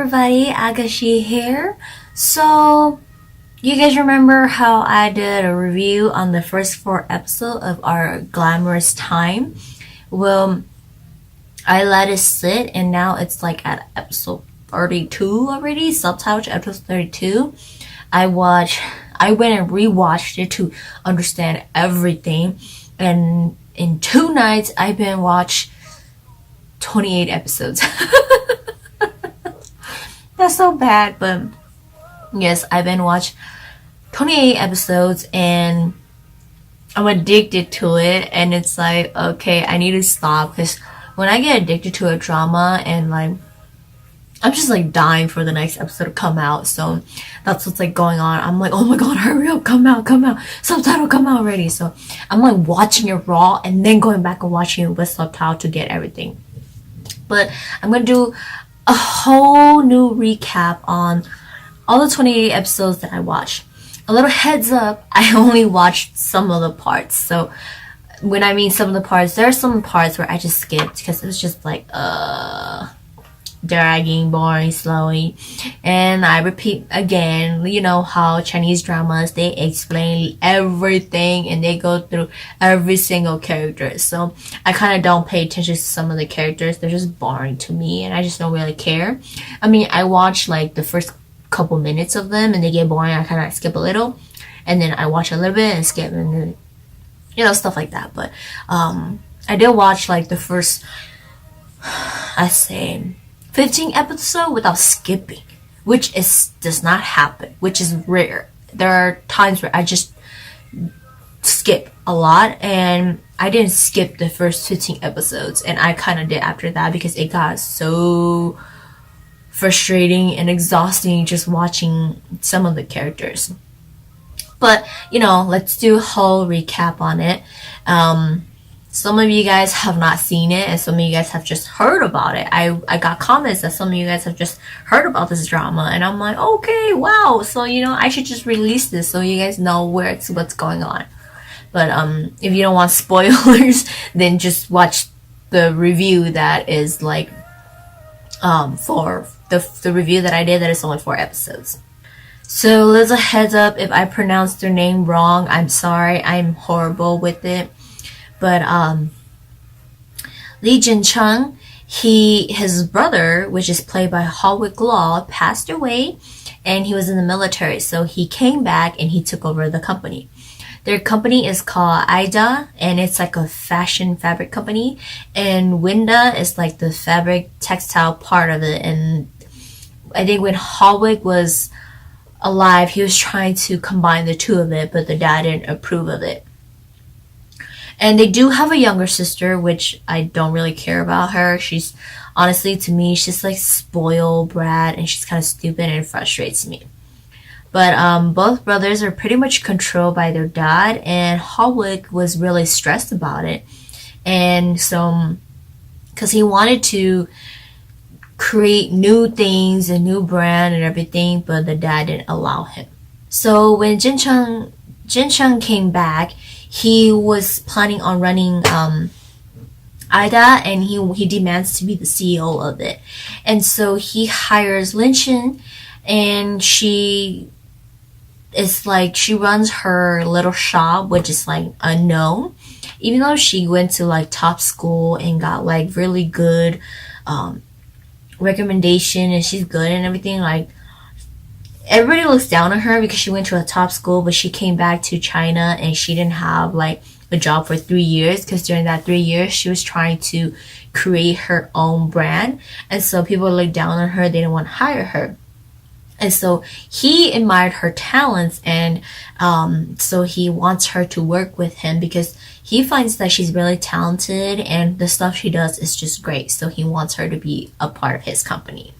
everybody, Agashi here. So, you guys remember how I did a review on the first 4 episodes of our Glamorous time? Well, I let it sit and now it's like at episode 32 already, subtitled episode 32. I went and rewatched it to understand everything, and in 2 nights I've been watched 28 episodes. That's so bad, but yes, I've been watched 28 episodes and I'm addicted to it, and it's like, okay, I need to stop, because when I get addicted to a drama and like I'm just like dying for the next episode to come out, so that's what's like going on. I'm like, oh my god, hurry up, come out, subtitle come out already. So I'm like watching it raw and then going back and watching it with subtitle to get everything. But I'm gonna do a whole new recap on all the 28 episodes that I watched. A little heads up, I only watched some of the parts. So when I mean some of the parts, there are some parts where I just skipped because it was just like dragging, boring, slowly. And I repeat again, you know how Chinese dramas, they explain everything and they go through every single character. So I kind of don't pay attention to some of the characters. They're just boring to me and I just don't really care. I mean, I watch like the first couple minutes of them and they get boring. I kind of skip a little and then I watch a little bit and skip, and then, you know, stuff like that. But I did watch like the first, I say 15 episodes without skipping, which does not happen, which is rare. There are times where I just skip a lot, and I didn't skip the first 15 episodes, and I kind of did after that because it got so frustrating and exhausting just watching some of the characters. But, you know, let's do a whole recap on it. Some of you guys have not seen it, and some of you guys have just heard about it. I got comments that some of you guys have just heard about this drama, and I'm like, okay, wow. So, you know, I should just release this so you guys know what's going on. But if you don't want spoilers, then just watch the review that is like for the review that I did that is only 4 episodes. So, there's a heads up, if I pronounced their name wrong, I'm sorry. I'm horrible with it. But Lee Jin-chung, his brother, which is played by Hallwick Law, passed away, and he was in the military. So he came back and he took over the company. Their company is called Ida, and it's like a fashion fabric company. And Winda is like the fabric textile part of it. And I think when Hallwick was alive, he was trying to combine the two of it, but the dad didn't approve of it. And they do have a younger sister, which I don't really care about her. She's, honestly, to me, she's like spoiled brat, and she's kind of stupid and it frustrates me. But both brothers are pretty much controlled by their dad, and Hallwick was really stressed about it. And so, because he wanted to create new things, a new brand and everything, but the dad didn't allow him. So when Jin-chung came back, he was planning on running Ida, and he demands to be the CEO of it. And so he hires Lin Shin, and she runs her little shop, which is like unknown. Even though she went to like top school and got like really good recommendation and she's good and everything, like everybody looks down on her because she went to a top school, but she came back to China and she didn't have like a job for 3 years, because during that 3 years she was trying to create her own brand, and so people looked down on her. They didn't want to hire her. And so he admired her talents, and so he wants her to work with him because he finds that she's really talented and the stuff she does is just great. So he wants her to be a part of his company.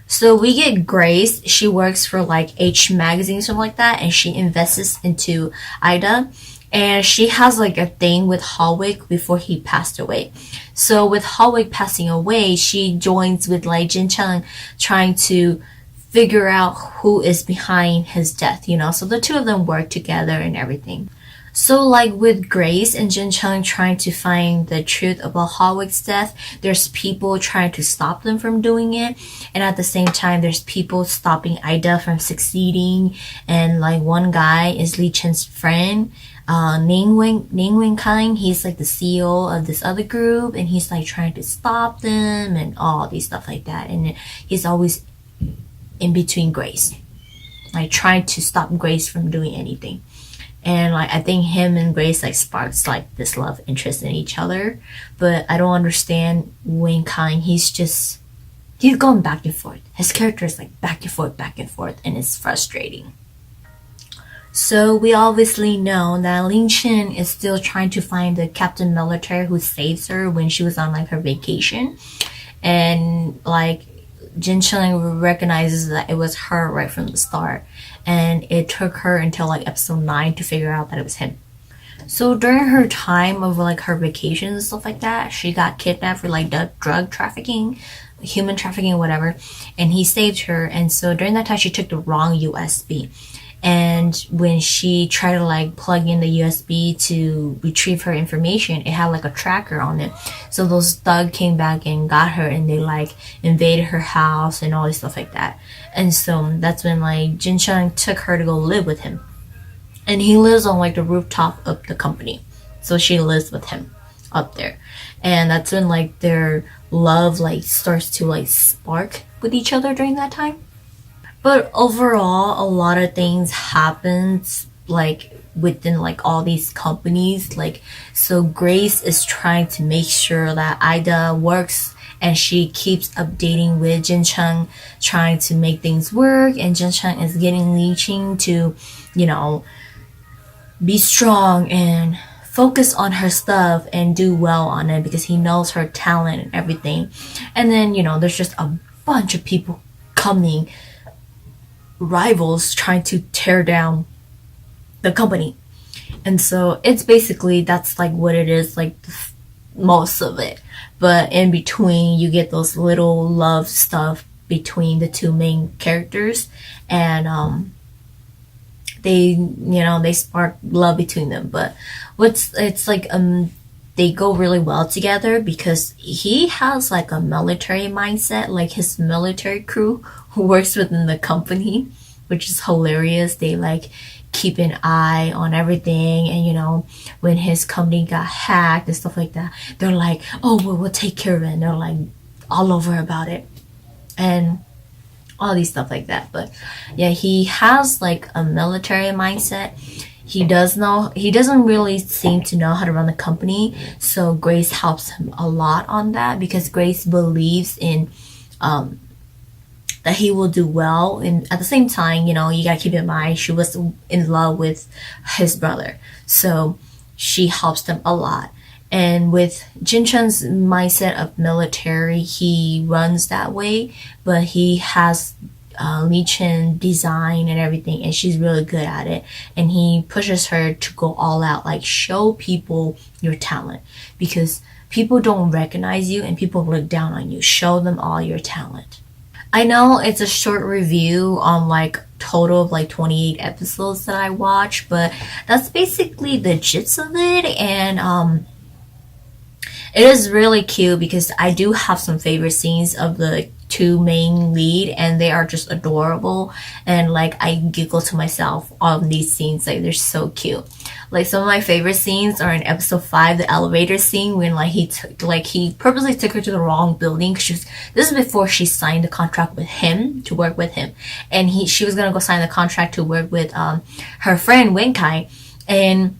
So we get Grace. She works for like H magazine, something like that, and she invests into Ida. And she has like a thing with Hallwick before he passed away. So with Hallwick passing away, she joins with Lee Jin-chung trying to figure out who is behind his death, you know. So the two of them work together and everything. So, like with Grace and Jin Chung trying to find the truth about Hallwick's death, there's people trying to stop them from doing it, and at the same time, there's people stopping Ida from succeeding. And like one guy is Lee Chen's friend, Ning Wen Kang. He's like the CEO of this other group, and he's like trying to stop them and all these stuff like that. And he's always in between Grace, like trying to stop Grace from doing anything. And like I think him and Grace like sparks like this love interest in each other, but I don't understand Wayne Kang. He's going back and forth. His character is like back and forth, and it's frustrating. So we obviously know that Lin Chen is still trying to find the captain military who saves her when she was on like her vacation, and like Jin Chung recognizes that it was her right from the start, and it took her until like episode 9 to figure out that it was him. So during her time of like her vacation and stuff like that, she got kidnapped for like drug trafficking, human trafficking, whatever, and he saved her. And so during that time, she took the wrong USB. And when she tried to like plug in the USB to retrieve her information, it had like a tracker on it. So those thugs came back and got her, and they like invaded her house and all this stuff like that. And so that's when like Jin Chung took her to go live with him. And he lives on like the rooftop of the company. So she lives with him up there. And that's when like their love like starts to like spark with each other during that time. But overall, a lot of things happens like within like all these companies. Like, so Grace is trying to make sure that Ida works, and she keeps updating with Jin Chung, trying to make things work. And Jin Chung is getting Li Qing to, you know, be strong and focus on her stuff and do well on it because he knows her talent and everything. And then, you know, there's just a bunch of people coming, rivals trying to tear down the company. And so it's basically, that's like what it is, like most of it. But in between, you get those little love stuff between the two main characters, and they spark love between them. But it's like they go really well together because he has like a military mindset, like his military crew who works within the company, which is hilarious. They like keep an eye on everything, and you know, when his company got hacked and stuff like that, they're like, oh, we'll take care of it, and they're like all over about it and all these stuff like that. But yeah, he has like a military mindset. He doesn't really seem to know how to run the company, so Grace helps him a lot on that because Grace believes in that he will do well. And at the same time, you know, you gotta keep in mind she was in love with his brother, so she helps them a lot. And with Jin Chun's mindset of military, he runs that way, but he has Li Chen design and everything, and she's really good at it, and he pushes her to go all out, like show people your talent because people don't recognize you and people look down on you. Show them all your talent. I know it's a short review on like total of like 28 episodes that I watched, but that's basically the gist of it. And it is really cute because I do have some favorite scenes of the two main lead, and they are just adorable, and like I giggle to myself on these scenes. Like they're so cute. Like some of my favorite scenes are in episode 5, the elevator scene, when like he purposely took her to the wrong building. This is before she signed the contract with him to work with him, and she was gonna go sign the contract to work with her friend Wen Kai, and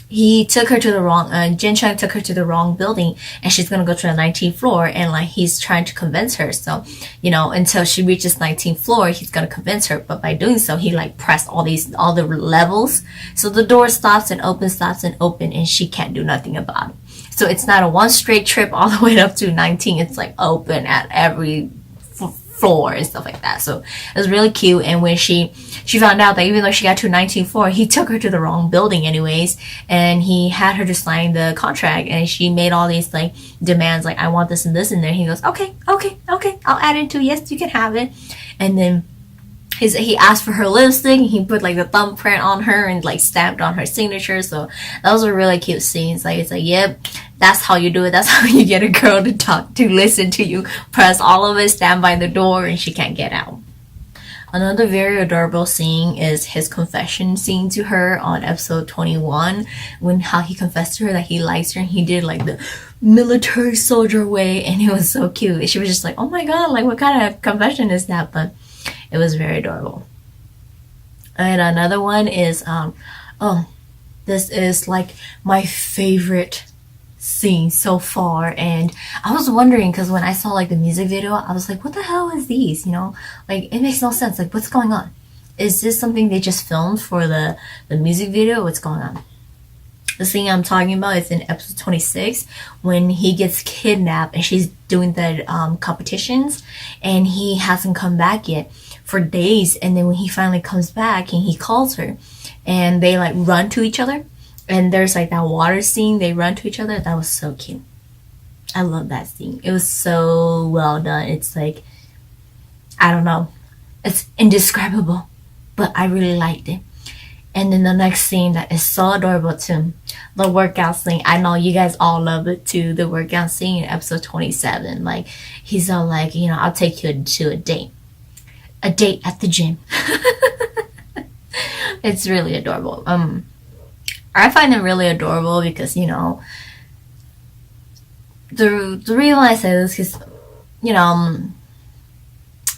he took her to the wrong, Jin Chung took her to the wrong building, and she's gonna go to the 19th floor, and like he's trying to convince her. So, you know, until she reaches 19th floor, he's gonna convince her. But by doing so, he like pressed all the levels. So the door stops and opens, and she can't do nothing about it. So it's not a one straight trip all the way up to 19. It's like open at every floor and stuff like that. So it was really cute. And when she found out that even though she got to 19th floor, he took her to the wrong building anyways, and he had her to sign the contract, and she made all these like demands, like I want this and this, and then he goes, okay, I'll add it to, yes, you can have it. And then he asked for her lipstick and he put like the thumbprint on her and like stamped on her signature. So that was a really cute scene. It's like yep, that's how you do it. That's how you get a girl to talk to, listen to you, press all of it, stand by the door, and she can't get out. Another very adorable scene is his confession scene to her on episode 21, when how he confessed to her that he likes her and he did like the military soldier way, and it was so cute. She was just like, oh my god, like what kind of confession is that? But it was very adorable. And another one is oh, this is like my favorite scene so far, and I was wondering because when I saw like the music video, I was like, what the hell is these, like it makes no sense, like what's going on? Is this something they just filmed for the music video? What's going on? The scene I'm talking about is in episode 26 when he gets kidnapped and she's doing the competitions and he hasn't come back yet for days, and then when he finally comes back and he calls her and they like run to each other, and there's like that water scene, they run to each other. That was so cute. I love that scene. It was so well done. It's like, I don't know, it's indescribable, but I really liked it. And then the next scene that is so adorable too, the workout scene. I know you guys all love it too. The workout scene in episode 27. Like he's all like, I'll take you to a date at the gym. It's really adorable. I find it really adorable because the reason why I say this is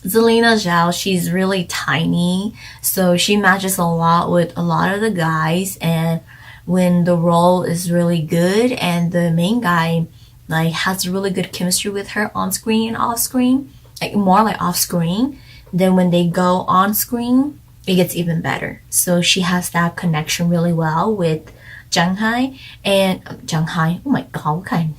Zelina Zhao, she's really tiny, so she matches a lot with a lot of the guys, and when the role is really good and the main guy like has really good chemistry with her on screen and off screen, like more like off screen, then when they go on screen it gets even better. So she has that connection really well with Jinha. Oh my god, what kind?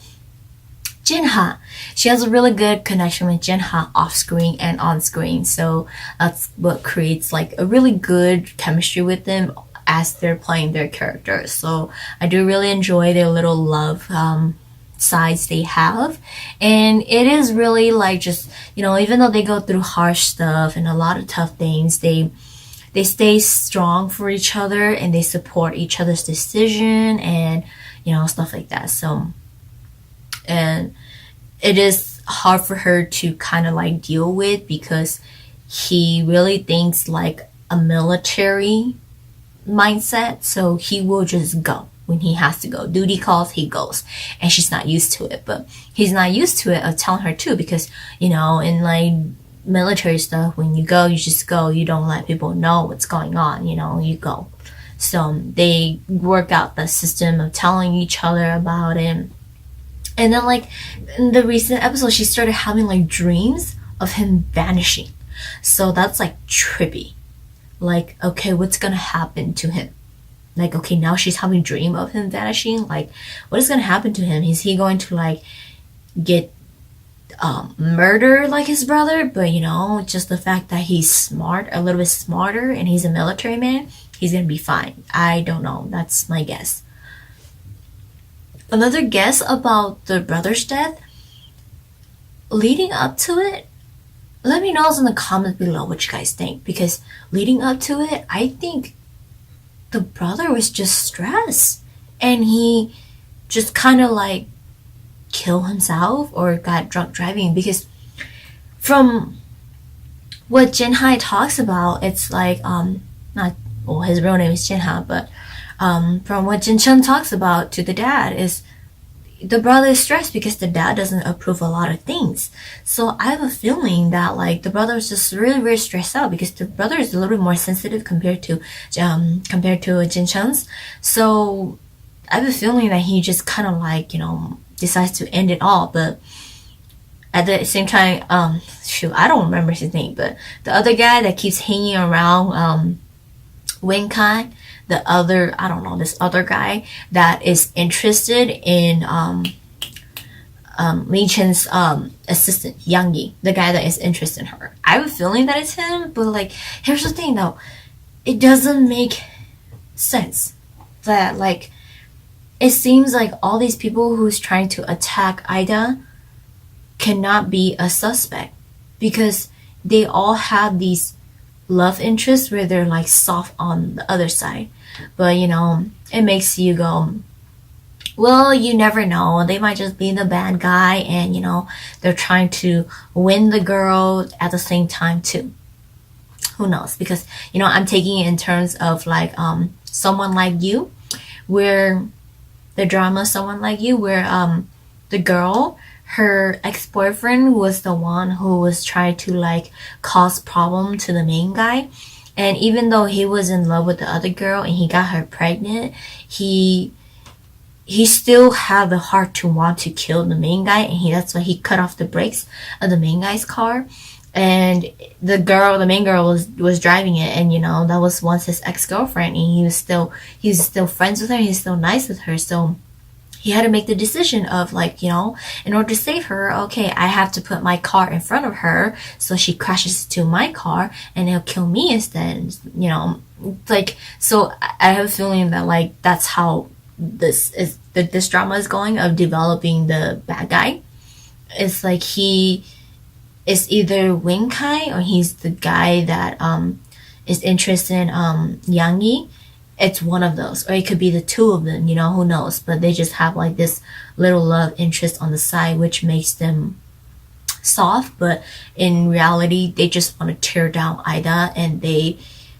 Jinha. She has a really good connection with Jinha off screen and on screen. So that's what creates like a really good chemistry with them as they're playing their characters. So I do really enjoy their little love sides they have, and it is really like just even though they go through harsh stuff and a lot of tough things, they stay strong for each other and they support each other's decision and stuff like that. So, and it is hard for her to kind of like deal with because he really thinks like a military mindset, so he will just go when he has to go. Duty calls, he goes, and she's not used to it. But he's not used to it of telling her too, because in like military stuff, when you go, you just go. You don't let people know what's going on. You go. So they work out the system of telling each other about it. And then like in the recent episode, she started having like dreams of him vanishing. So that's like trippy. Like, okay, what's gonna happen to him? Like, okay, now she's having a dream of him vanishing. Like, what is gonna happen to him? Is he going to like get murdered like his brother? But just the fact that he's smart, a little bit smarter, and he's a military man, he's gonna be fine. I don't know. That's my guess. Another guess about the brother's death, leading up to it, let me know in the comments below what you guys think, because leading up to it, I think the brother was just stressed and he just kind of like killed himself or got drunk driving, because from what Jinha talks about, it's like not, well, his real name is Jinha, but from what Jin Chun talks about to the dad is the brother is stressed because the dad doesn't approve a lot of things. So I have a feeling that like the brother is just really, really stressed out because the brother is a little bit more sensitive compared to Jin Chun's. So I have a feeling that he just kind of like decides to end it all. But at the same time, I don't remember his name, but the other guy that keeps hanging around Wen Kai, this other guy that is interested in Li Chen's assistant, Yang Yi, the guy that is interested in her. I have a feeling that it's him, but like, here's the thing though, it doesn't make sense that like, it seems like all these people who's trying to attack Ida cannot be a suspect because they all have these love interest where they're like soft on the other side. But it makes you go, well, you never know. They might just be the bad guy and they're trying to win the girl at the same time too. Who knows? Because I'm taking it in terms of like Someone Like You, where the drama Someone Like You, where the girl, her ex-boyfriend was the one who was trying to like cause problem to the main guy. And even though he was in love with the other girl and he got her pregnant, he still had the heart to want to kill the main guy, and that's why he cut off the brakes of the main guy's car. And the main girl was driving it, and that was once his ex-girlfriend, and he was still friends with her, he's still nice with her. So he had to make the decision of like, in order to save her, okay, I have to put my car in front of her so she crashes to my car and it'll kill me instead. Like, so I have a feeling that like that's how this drama is going, of developing the bad guy. It's like he is either Wing Kai or he's the guy that is interested in Yang Yi. It's one of those, or it could be the two of them, who knows. But they just have like this little love interest on the side, which makes them soft, but in reality they just want to tear down Ida, and they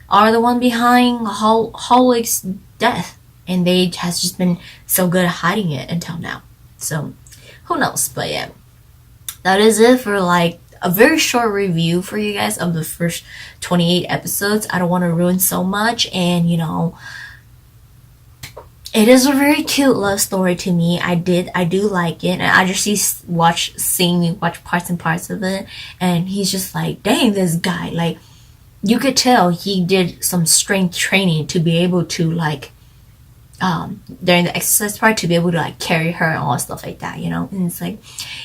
are the one behind Holwick's death, and they has just been so good at hiding it until now. So who knows? But yeah, that is it for like a very short review for you guys of the first 28 episodes. I don't want to ruin so much, and it is a very cute love story to me. I do like it, and I just watch parts and parts of it, and he's just like, dang, this guy, like, you could tell he did some strength training to be able to like during the exercise part to be able to like carry her and all stuff like that, and it's like,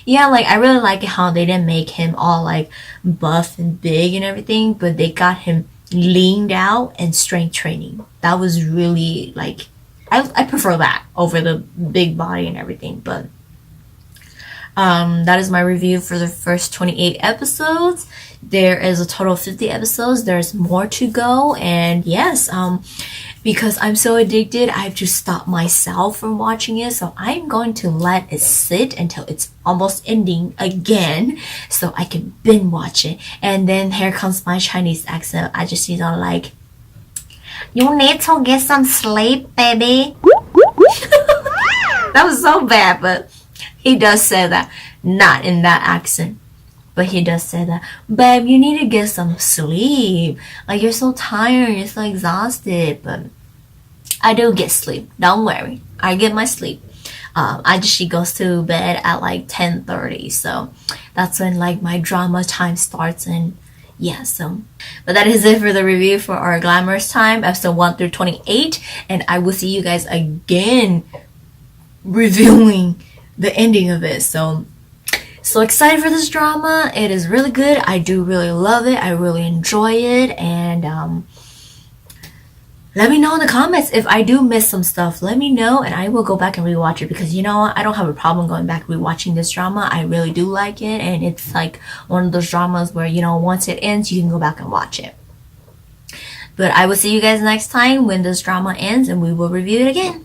yeah, like I really like it how they didn't make him all like buff and big and everything, but they got him leaned out and strength training. That was really like, I prefer that over the big body and everything. But that is my review for the first 28 episodes. There is a total of 50 episodes. There's more to go, and yes, because I'm so addicted, I have to stop myself from watching it. So I'm going to let it sit until it's almost ending again, so I can binge watch it. And then here comes my Chinese accent. I just need to like, you need to get some sleep, baby. That was so bad, but he does say that, not in that accent. But he does say that, babe, you need to get some sleep. Like, you're so tired, you're so exhausted. But I do get sleep. Don't worry. I get my sleep. She goes to bed at like 10:30. So that's when like my drama time starts. And yeah, so. But that is it for the review for our Glamorous time, episode 1 through 28. And I will see you guys again reviewing the ending of it. So excited for this drama. It is really good. I do really love it. I really enjoy it. And let me know in the comments if I do miss some stuff. Let me know, and I will go back and rewatch it, because I don't have a problem going back rewatching this drama. I really do like it, and it's like one of those dramas where once it ends, you can go back and watch it. But I will see you guys next time when this drama ends, and we will review it again.